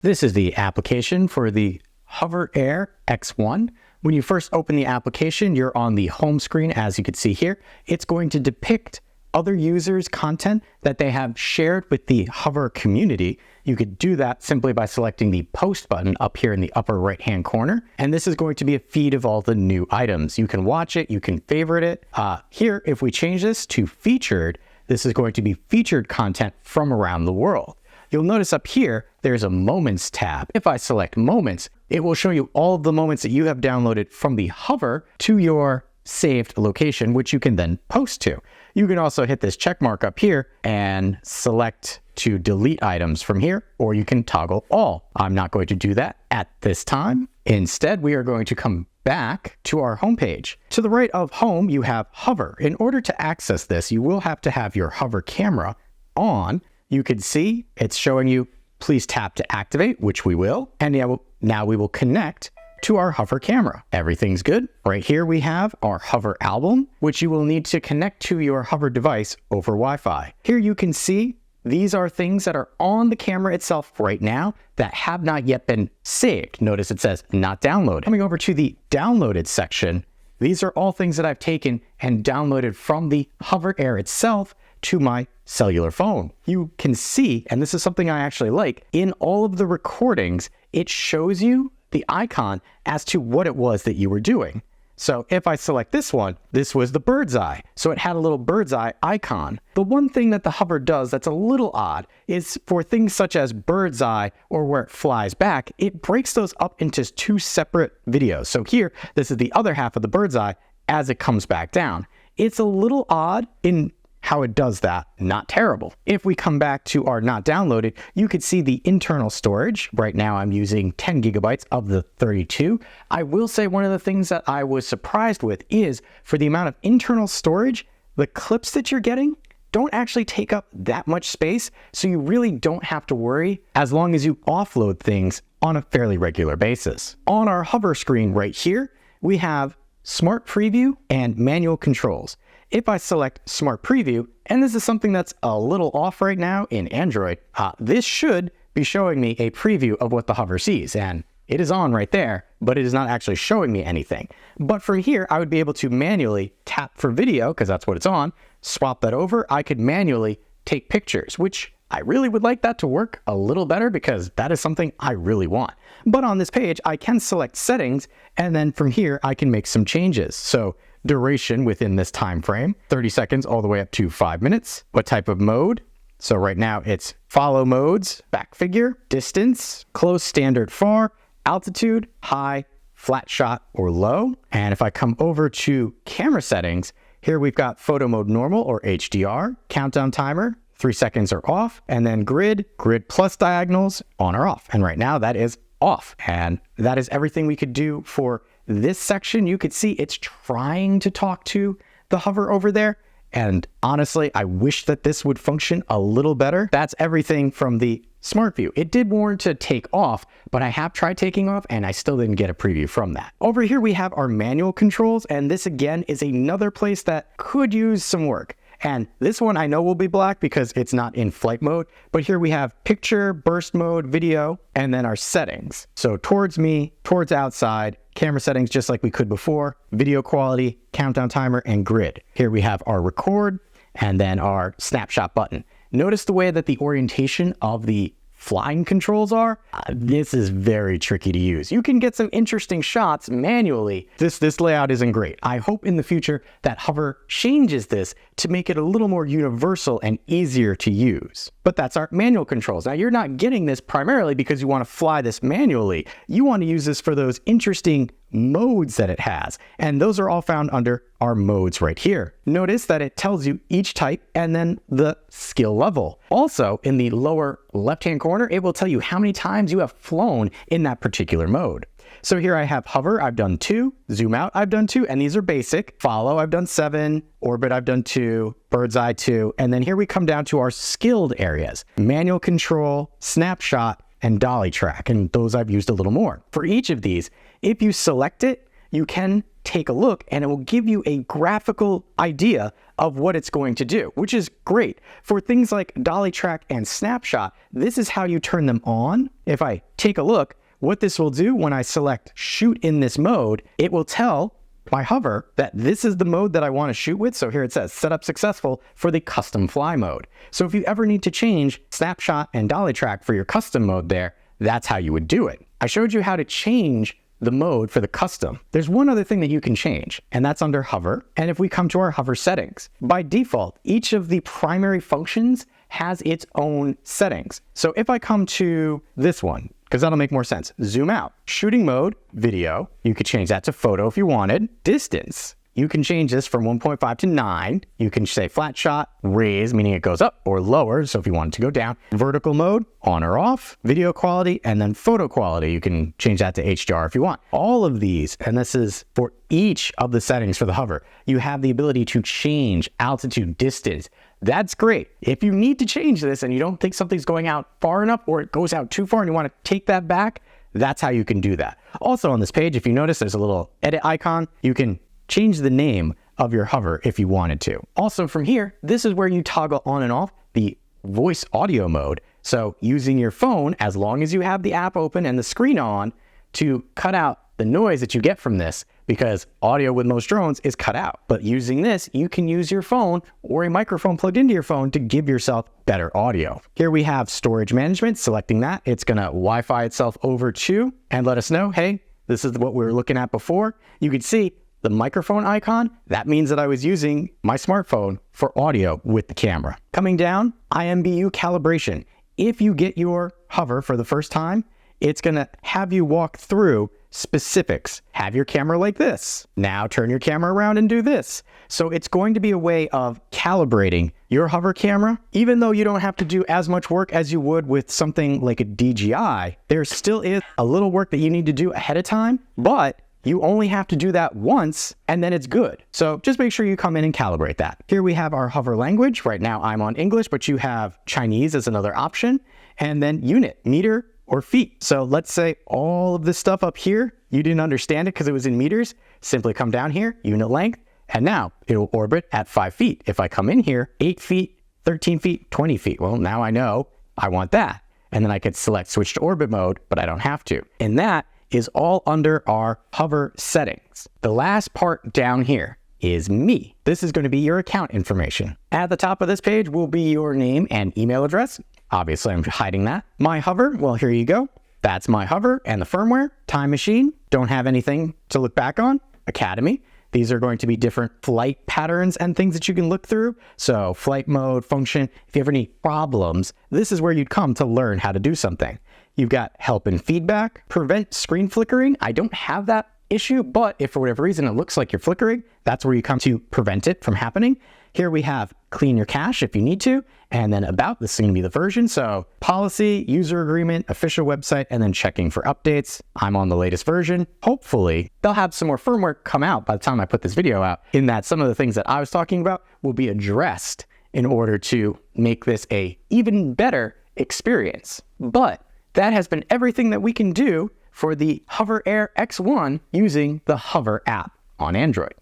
This is the application for the HoverAir X1. When you first open the application, you're on the home screen, as you can see here. It's going to depict other users' content that they have shared with the Hover community. You could do that simply by selecting the post button up here in the upper right-hand corner. And this is going to be a feed of all the new items. You can watch it, you can favorite it. Here, if we change this to featured, this is going to be featured content from around the world. You'll notice up here, there's a Moments tab. If I select Moments, it will show you all of the moments that you have downloaded from the Hover to your saved location, which you can then post to. You can also hit this check mark up here and select to delete items from here, or you can toggle all. I'm not going to do that at this time. Instead, we are going to come back to our homepage. To the right of home, you have Hover. In order to access this, you will have to have your Hover camera on. You can see it's showing you, please tap to activate, which we will. And now we will connect to our Hover camera. Everything's good. Right here we have our Hover album, which you will need to connect to your Hover device over Wi-Fi. Here you can see these are things that are on the camera itself right now that have not yet been saved. Notice it says not downloaded. Coming over to the downloaded section, these are all things that I've taken and downloaded from the HoverAir itself to my cellular phone. You can see, and this is something I actually like, in all of the recordings, it shows you the icon as to what it was that you were doing. So if I select this one, this was the bird's eye. So it had a little bird's eye icon. The one thing that the Hover does that's a little odd is for things such as bird's eye or where it flies back, it breaks those up into two separate videos. So here, this is the other half of the bird's eye as it comes back down. It's a little odd in how it does that, not terrible. If we come back to our not downloaded, you could see the internal storage. Right now I'm using 10 gigabytes of the 32. I will say one of the things that I was surprised with is for the amount of internal storage, the clips that you're getting don't actually take up that much space, so you really don't have to worry as long as you offload things on a fairly regular basis. On our Hover screen right here, we have Smart Preview and Manual Controls. If I select Smart Preview, and this is something that's a little off right now in Android, this should be showing me a preview of what the Hover sees, and it is on right there, but it is not actually showing me anything. But from here, I would be able to manually tap for video, because that's what it's on, swap that over. I could manually take pictures, which I really would like that to work a little better because that is something I really want. But on this page, I can select settings, and then from here, I can make some changes. So duration within this time frame, 30 seconds all the way up to 5 minutes. What type of mode? So right now it's follow modes, back figure, distance, close, standard, far, altitude, high, flat shot, or low. And if I come over to camera settings, here we've got photo mode normal or HDR, countdown timer, 3 seconds are off, and then grid plus diagonals on or off. And right now that is off. And that is everything we could do for this section. You could see it's trying to talk to the Hover over there. And honestly, I wish that this would function a little better. That's everything from the Smart View. It did warn to take off, but I have tried taking off and I still didn't get a preview from that. Over here, we have our manual controls. And this again is another place that could use some work. And this one I know will be black because it's not in flight mode, but here we have picture, burst mode, video, and then our settings. So towards me, towards outside, camera settings just like we could before, video quality, countdown timer, and grid. Here we have our record and then our snapshot button. Notice the way that the orientation of the flying controls are. This is very tricky to use. You can get some interesting shots manually. This layout isn't great. I hope in the future that Hover changes this to make it a little more universal and easier to use. But that's our manual controls. Now you're not getting this primarily because you want to fly this manually. You want to use this for those interesting modes that it has. And those are all found under our modes right here. Notice that it tells you each type and then the skill level. Also in the lower left-hand corner, it will tell you how many times you have flown in that particular mode. So here I have Hover, I've done 2, Zoom Out, I've done 2, and these are basic. Follow, I've done 7, Orbit, I've done 2, Bird's Eye 2, and then here we come down to our skilled areas. Manual Control, Snapshot, and Dolly Track, and those I've used a little more. For each of these, if you select it, you can take a look and it will give you a graphical idea of what it's going to do, which is great. For things like dolly track and snapshot, this is how you turn them on. If I take a look, what this will do when I select shoot in this mode, it will tell my hover that this is the mode that I want to shoot with. So here it says setup successful for the custom fly mode. So if you ever need to change snapshot and dolly track for your custom mode there, that's how you would do it. I showed you how to change the mode for the custom. There's one other thing that you can change, and that's under hover. And if we come to our hover settings, by default, each of the primary functions has its own settings. So if I come to this one, because that'll make more sense, zoom out, shooting mode, video, you could change that to photo if you wanted. Distance, you can change this from 1.5 to 9. You can say flat shot, raise, meaning it goes up or lower. So if you want it to go down, vertical mode, on or off, video quality, and then photo quality. You can change that to HDR if you want. All of these, and this is for each of the settings for the hover, you have the ability to change altitude, distance. That's great. If you need to change this and you don't think something's going out far enough or it goes out too far and you want to take that back, that's how you can do that. Also on this page, if you notice, there's a little edit icon. You can change the name of your hover if you wanted to. Also from here, this is where you toggle on and off the voice audio mode. So using your phone, as long as you have the app open and the screen on, to cut out the noise that you get from this, because audio with most drones is cut out. But using this, you can use your phone or a microphone plugged into your phone to give yourself better audio. Here we have storage management. Selecting that, it's gonna Wi-Fi itself over to and let us know, hey, this is what we were looking at before. You can see the microphone icon, that means that I was using my smartphone for audio with the camera. Coming down, IMBU calibration. If you get your hover for the first time, it's gonna have you walk through specifics. Have your camera like this. Now turn your camera around and do this. So it's going to be a way of calibrating your hover camera. Even though you don't have to do as much work as you would with something like a DJI, there still is a little work that you need to do ahead of time, but you only have to do that once and then it's good. So just make sure you come in and calibrate that. Here we have our hover language. Right now I'm on English, but you have Chinese as another option. And then unit, meter or feet. So let's say all of this stuff up here, you didn't understand it because it was in meters. Simply come down here, unit length, and now it will orbit at 5 feet. If I come in here, 8 feet, 13 feet, 20 feet. Well, now I know I want that. And then I could select switch to orbit mode, but I don't have to. And that is all under our hover settings. The last part down here is me. This is going to be your account information. At the top of this page will be your name and email address. Obviously, I'm hiding that. My hover, well, here you go. That's my hover and the firmware. Time machine, don't have anything to look back on. Academy, these are going to be different flight patterns and things that you can look through. So flight mode, function, if you ever need problems, this is where you'd come to learn how to do something. You've got help and feedback, prevent screen flickering. I don't have that issue, but if for whatever reason it looks like you're flickering, that's where you come to prevent it from happening. Here we have clean your cache if you need to, and then about, this is going to be the version. So policy, user agreement, official website, and then checking for updates. I'm on the latest version. Hopefully they'll have some more firmware come out by the time I put this video out, in that some of the things that I was talking about will be addressed in order to make this a even better experience. But that has been everything that we can do for the HoverAir X1 using the Hover app on Android.